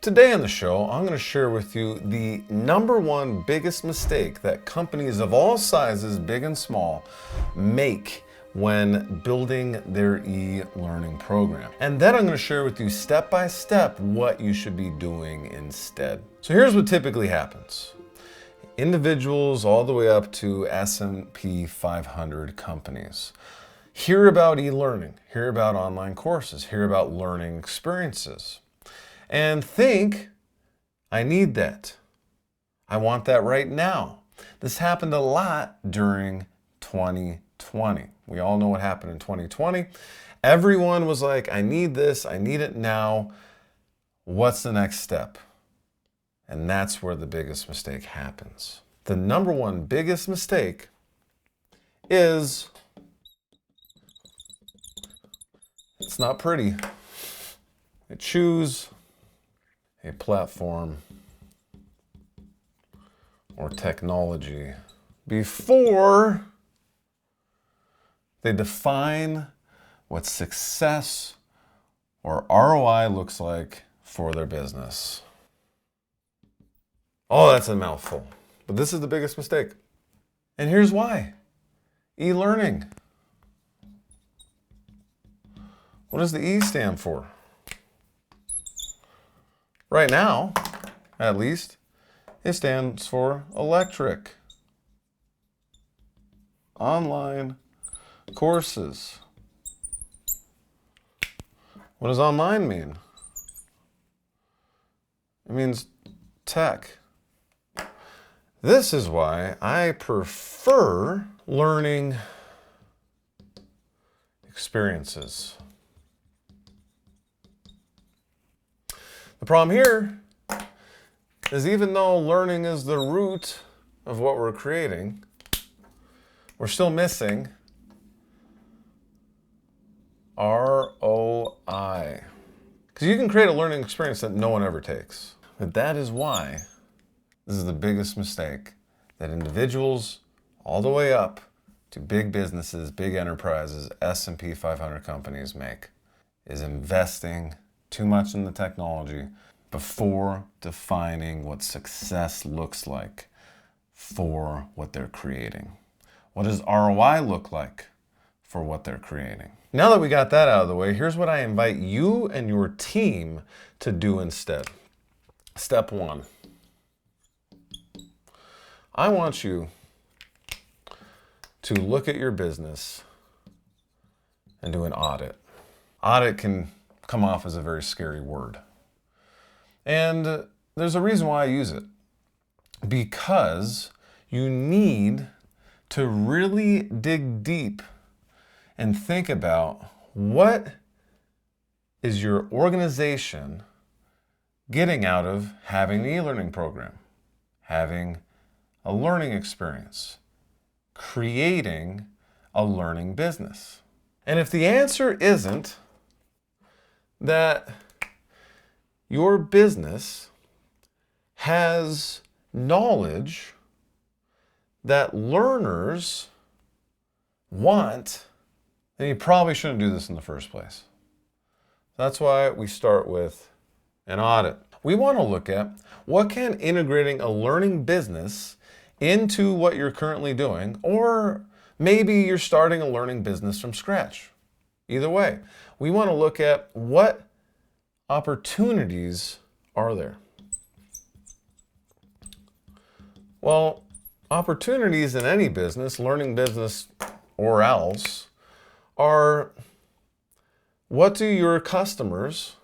Today on the show, I'm going to share with you the #1 biggest mistake that companies of all sizes, big and small, make when building their e-learning program. And then I'm going to share with you step by step what you should be doing instead. So here's what typically happens. Individuals all the way up to S&P 500 companies hear about e-learning, hear about online courses, hear about learning experiences, and think, I need that. I want that right now. This happened a lot during 2020. We all know what happened in 2020. Everyone was like, I need this, I need it now. What's the next step? And that's where the biggest mistake happens. The #1 biggest mistake is, it's not pretty. Choose a platform or technology before they define what success or ROI looks like for their business. Oh, that's a mouthful, but this is the biggest mistake. And here's why. E-learning. What does the E stand for? Right now, at least, it stands for electric. Online courses. What does online mean? It means tech. This is why I prefer learning experiences. The problem here is even though learning is the root of what we're creating, we're still missing ROI. Because you can create a learning experience that no one ever takes. But that is why this is the biggest mistake that individuals all the way up to big businesses, big enterprises, S&P 500 companies make, is investing too much in the technology before defining what success looks like for what they're creating. What does ROI look like for what they're creating? Now that we got that out of the way, here's what I invite you and your team to do instead. Step 1. I want you to look at your business and do an audit. Audit can come off as a very scary word. And there's a reason why I use it. Because you need to really dig deep and think about what is your organization getting out of having the e-learning program, having a learning experience, creating a learning business. And if the answer isn't that your business has knowledge that learners want, then you probably shouldn't do this in the first place. That's why we start with an audit. We want to look at what can integrating a learning business into what you're currently doing, or maybe you're starting a learning business from scratch. Either way, we want to look at what opportunities are there. Well, opportunities in any business, learning business or else, are what do your customers,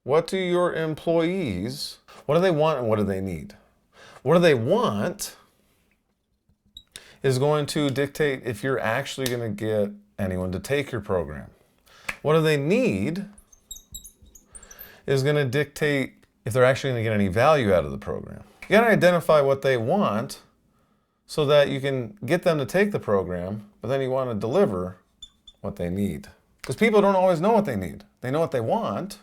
what do your employees, what do they want and what do they need? What do they want is going to dictate if you're actually going to get anyone to take your program. What do they need is going to dictate if they're actually going to get any value out of the program. You got to identify what they want so that you can get them to take the program, but then you want to deliver what they need. Because people don't always know what they need. They know what they want.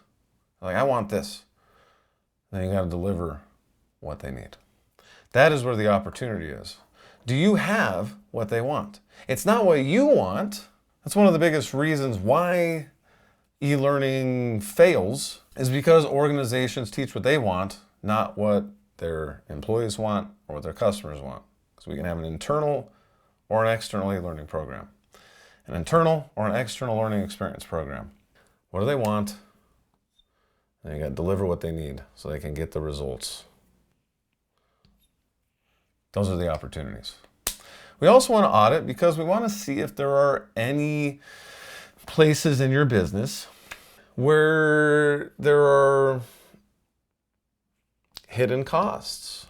Like, I want this. Then you got to deliver what they need. That is where the opportunity is. Do you have what they want? It's not what you want. That's one of the biggest reasons why e-learning fails is because organizations teach what they want, not what their employees want or what their customers want. Because we can have an internal or an external e-learning program. An internal or an external learning experience program. What do they want? And you got to deliver what they need so they can get the results. Those are the opportunities. We also want to audit because we want to see if there are any places in your business where there are hidden costs.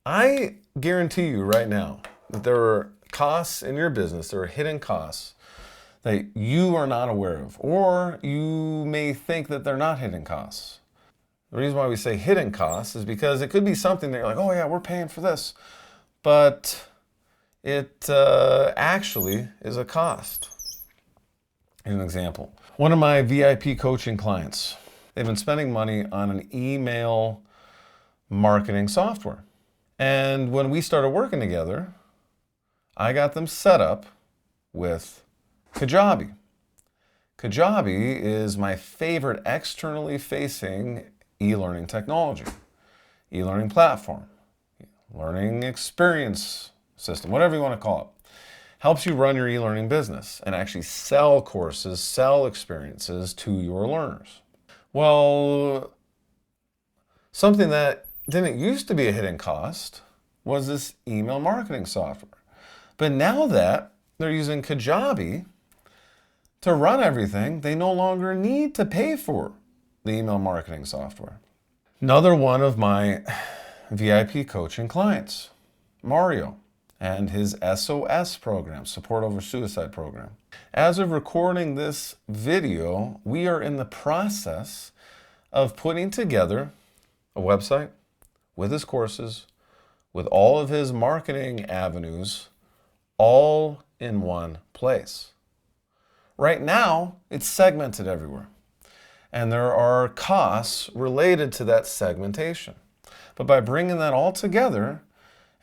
I guarantee you right now that there are costs in your business, there are hidden costs that you are not aware of, or you may think that they're not hidden costs. The reason why we say hidden costs is because it could be something that you're like, oh yeah, we're paying for this, but it actually is a cost. Here's an example. One of my VIP coaching clients, they've been spending money on an email marketing software. And when we started working together, I got them set up with Kajabi. Kajabi is my favorite externally facing e-learning technology, e-learning platform, learning experience system, whatever you want to call it. Helps you run your e-learning business and actually sell courses, sell experiences to your learners. Well, something that didn't used to be a hidden cost was this email marketing software. But now that they're using Kajabi to run everything, they no longer need to pay for the email marketing software. Another one of my VIP coaching clients, Mario, and his SOS program, Support Over Suicide program. As of recording this video, we are in the process of putting together a website with his courses, with all of his marketing avenues, all in one place. Right now, it's segmented everywhere, and there are costs related to that segmentation. But by bringing that all together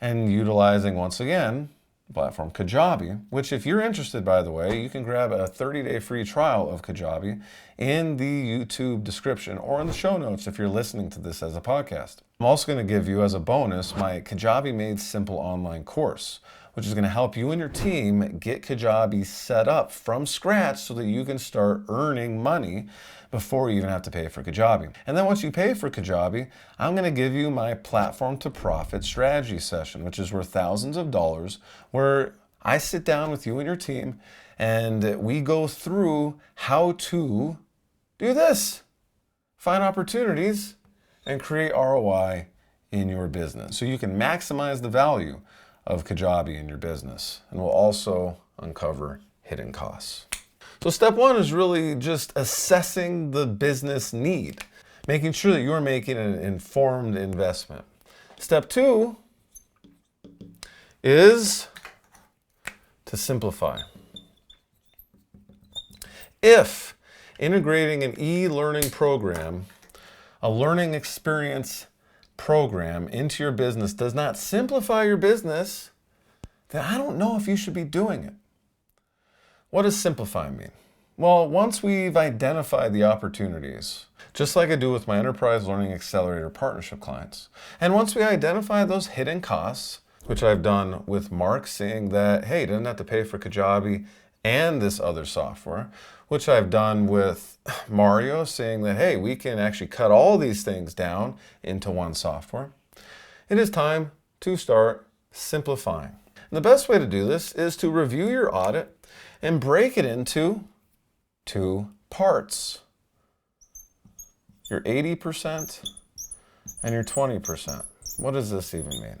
and utilizing, once again, the platform Kajabi, which if you're interested, by the way, you can grab a 30-day free trial of Kajabi in the YouTube description or in the show notes if you're listening to this as a podcast. I'm also going to give you as a bonus my Kajabi Made Simple online course, which is going to help you and your team get Kajabi set up from scratch so that you can start earning money before you even have to pay for Kajabi. And then once you pay for Kajabi, I'm going to give you my Platform to Profit strategy session, which is worth thousands of dollars, where I sit down with you and your team and we go through how to do this, find opportunities, and create ROI in your business so you can maximize the value of Kajabi in your business. And we'll also uncover hidden costs. So step one is really just assessing the business need, making sure that you're making an informed investment. Step two is to simplify. If integrating an e-learning program, a learning experience program into your business does not simplify your business, then I don't know if you should be doing it. What does simplify mean? Well, once we've identified the opportunities, just like I do with my Enterprise Learning Accelerator partnership clients, and once we identify those hidden costs, which I've done with Mark, saying that, hey, he doesn't have to pay for Kajabi and this other software, which I've done with Mario, saying that, hey, we can actually cut all these things down into one software. It is time to start simplifying. And the best way to do this is to review your audit and break it into two parts. Your 80% and your 20%. What does this even mean?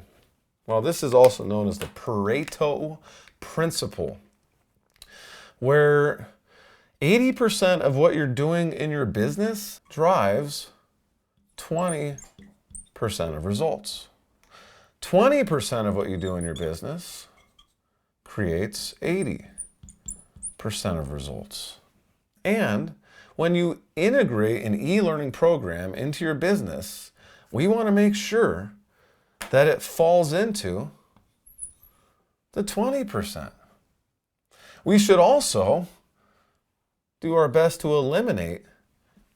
Well, this is also known as the Pareto principle, where 80% of what you're doing in your business drives 20% of results. 20% of what you do in your business creates 80% of results. And when you integrate an e-learning program into your business, we want to make sure that it falls into the 20%. We should also do our best to eliminate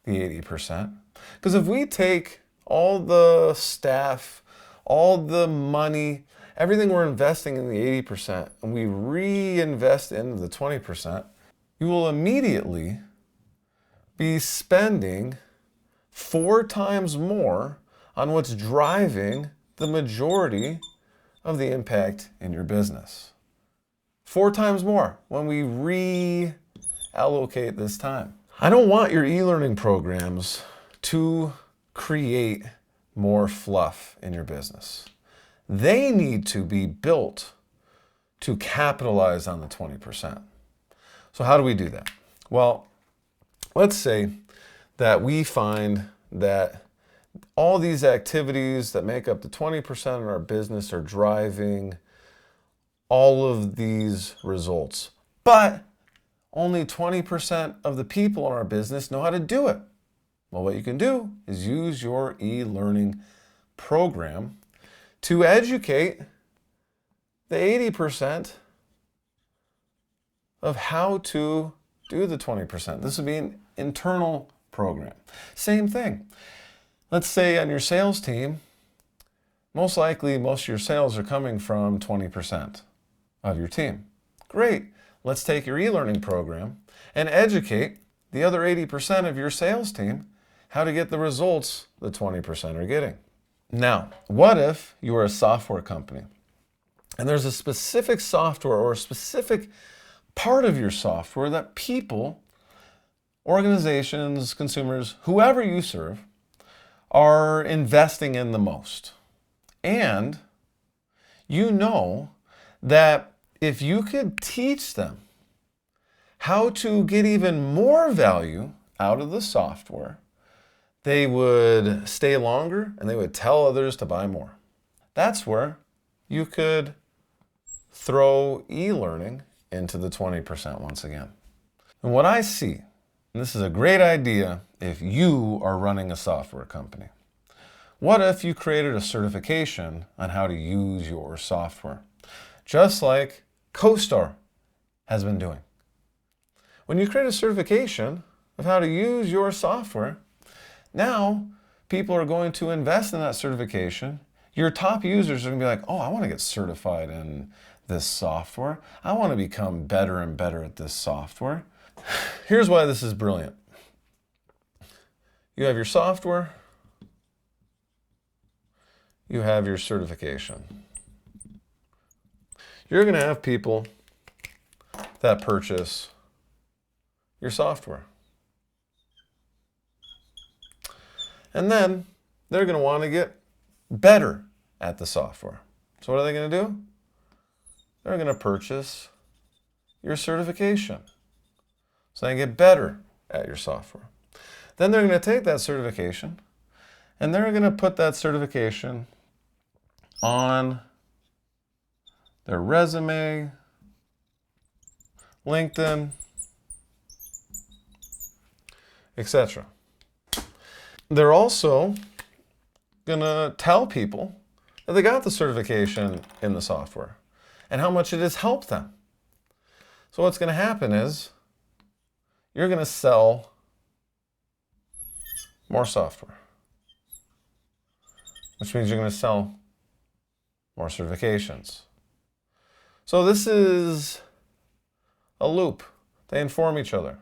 the 80%. Because if we take all the staff, all the money, everything we're investing in the 80%, and we reinvest into the 20%, you will immediately be spending 4 times more on what's driving the majority of the impact in your business. 4 times more when we reallocate this time. I don't want your e-learning programs to create more fluff in your business. They need to be built to capitalize on the 20%. So how do we do that? Well, let's say that we find that all these activities that make up the 20% of our business are driving all of these results, but only 20% of the people in our business know how to do it. Well, what you can do is use your e-learning program to educate the 80% of how to do the 20%. This would be an internal program. Same thing. Let's say on your sales team, most likely most of your sales are coming from 20% of your team. Great. Let's take your e-learning program and educate the other 80% of your sales team how to get the results the 20% are getting. Now, what if you're a software company and there's a specific software or a specific part of your software that people, organizations, consumers, whoever you serve, are investing in the most? And you know that if you could teach them how to get even more value out of the software, they would stay longer and they would tell others to buy more. That's where you could throw e-learning into the 20% once again. And what I see, and this is a great idea if you are running a software company. What if you created a certification on how to use your software? Just like CoStar has been doing. When you create a certification of how to use your software, now people are going to invest in that certification. Your top users are going to be like, oh, I want to get certified in this software. I want to become better and better at this software. Here's why this is brilliant. You have your software. You have your certification. You're going to have people that purchase your software. And then they're going to want to get better at the software. So what are they going to do? They're going to purchase your certification. So they get better at your software. Then they're going to take that certification and they're going to put that certification on their resume, LinkedIn, etc. They're also going to tell people that they got the certification in the software and how much it has helped them. So what's going to happen is you're going to sell more software, which means you're going to sell more certifications. So this is a loop. They inform each other.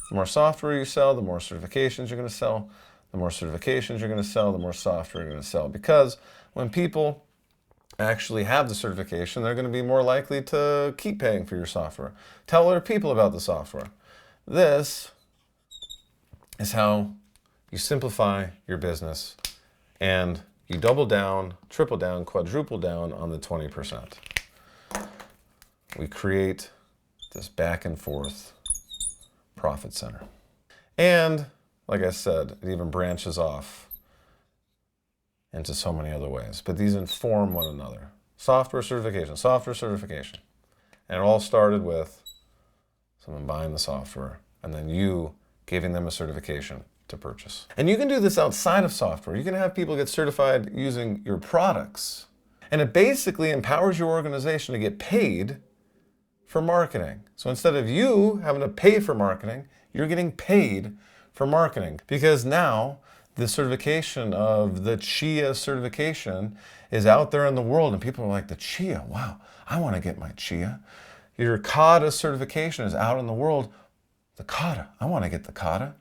The more software you sell, the more certifications you're going to sell. The more certifications you're going to sell, the more software you're going to sell. Because when people actually have the certification, they're going to be more likely to keep paying for your software. Tell other people about the software. This is how you simplify your business and you double down, triple down, quadruple down on the 20%. We create this back and forth profit center. And like I said, it even branches off into so many other ways. But these inform one another. Software certification, software certification. And it all started with someone buying the software and then you giving them a certification to purchase. And you can do this outside of software. You can have people get certified using your products. And it basically empowers your organization to get paid for marketing. So instead of you having to pay for marketing, You're getting paid for marketing because now the certification of the CHIA certification is out there in the world and people are like, the CHIA, wow, I want to get my CHIA. Your CADA certification is out in the world. The CADA, I want to get the CADA.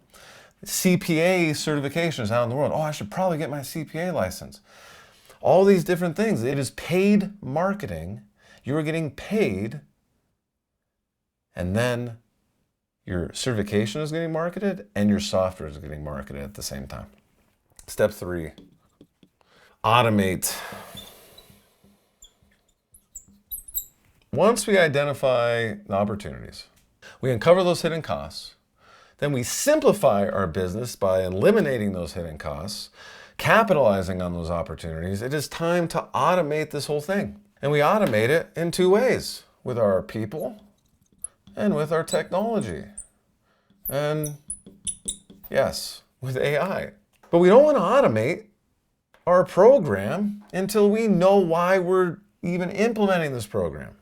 CPA certification is out in the world. Oh, I should probably get my CPA license. All these different things. It is paid marketing. You are getting paid, and then your certification is getting marketed and your software is getting marketed at the same time. Step 3, automate. Once we identify the opportunities, we uncover those hidden costs, then we simplify our business by eliminating those hidden costs, capitalizing on those opportunities. It is time to automate this whole thing. And we automate it in 2 ways, with our people and with our technology. And yes, with AI. But we don't want to automate our program until we know why we're even implementing this program.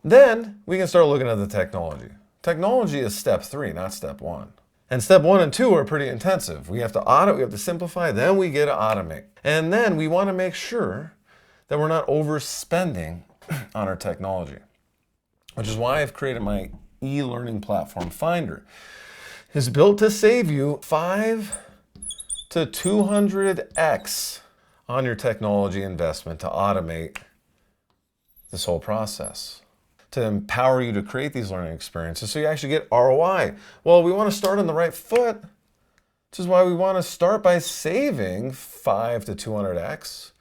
Then we can start looking at the technology. Technology is step 3, not step 1. And step 1 and 2 are pretty intensive. We have to audit, we have to simplify, then we get to automate. And then we want to make sure that we're not overspending on our technology, which is why I've created my e-learning platform Finder. It's built to save you 5 to 200x on your technology investment to automate this whole process, to empower you to create these learning experiences so you actually get ROI. Well, we want to start on the right foot, which is why we want to start by saving 5 to 200x,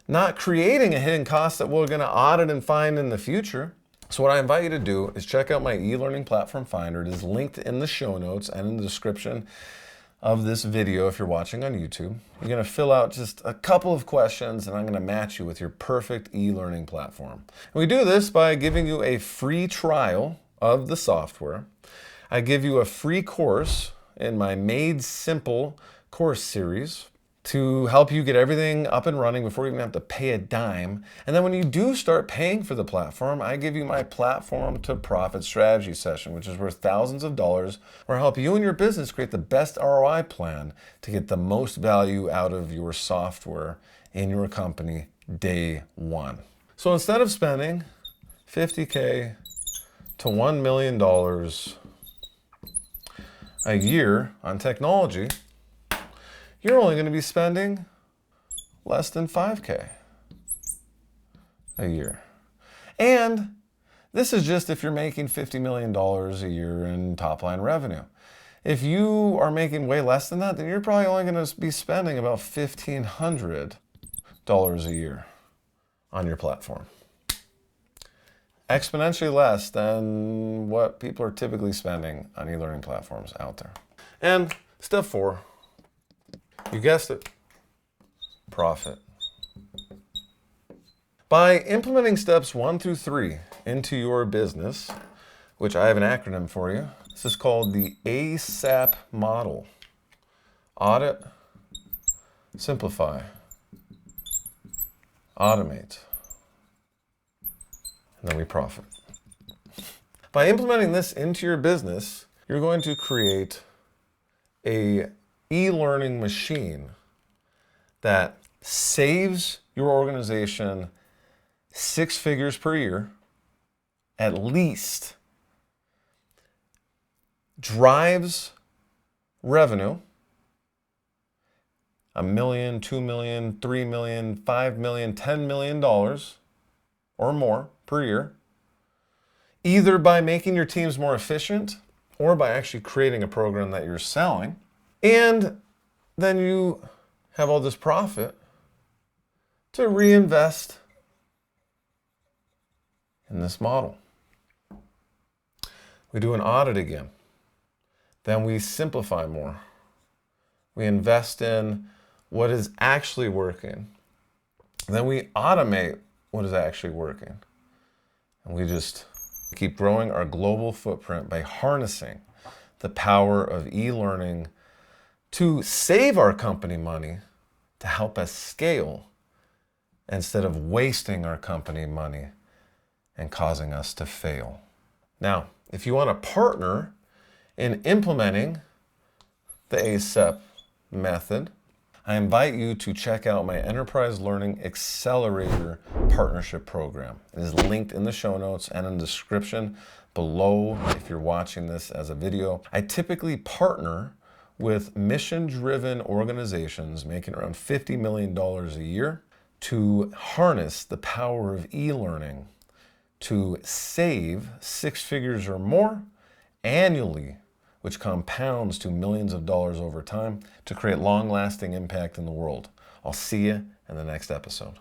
not creating a hidden cost that we're going to audit and find in the future. So what I invite you to do is check out my e-learning platform Finder. It is linked in the show notes and in the description of this video if you're watching on YouTube. You're going to fill out just a couple of questions and I'm going to match you with your perfect e-learning platform. And we do this by giving you a free trial of the software. I give you a free course in my Made Simple course series to help you get everything up and running before you even have to pay a dime. And then when you do start paying for the platform, I give you my platform to profit strategy session, which is worth thousands of dollars, where I help you and your business create the best ROI plan to get the most value out of your software in your company day 1. So instead of spending $50K to $1 million a year on technology, you're only going to be spending less than $5K a year. And this is just if you're making $50 million a year in top line revenue. If you are making way less than that, then you're probably only going to be spending about $1,500 a year on your platform. Exponentially less than what people are typically spending on e-learning platforms out there. And step 4, you guessed it, profit. By implementing steps 1 through 3 into your business, which I have an acronym for you, this is called the ASAP model. Audit, simplify, automate, and then we profit. By implementing this into your business, you're going to create a e-learning machine that saves your organization 6 figures per year, at least, drives revenue, $1 million, $2 million, $3 million, $5 million, $10 million or more per year, either by making your teams more efficient or by actually creating a program that you're selling. And then you have all this profit to reinvest in this model. We do an audit again. Then we simplify more. We invest in what is actually working. Then we automate what is actually working. And we just keep growing our global footprint by harnessing the power of e-learning to save our company money, to help us scale, instead of wasting our company money and causing us to fail. Now, if you want to partner In implementing the ACEP method, I invite you to check out my Enterprise Learning Accelerator partnership program. It is linked in the show notes and in the description below if you're watching this as a video. I typically partner with mission-driven organizations making around $50 million a year to harness the power of e-learning to save 6 figures or more annually, which compounds to millions of dollars over time to create long-lasting impact in the world. I'll see you in the next episode.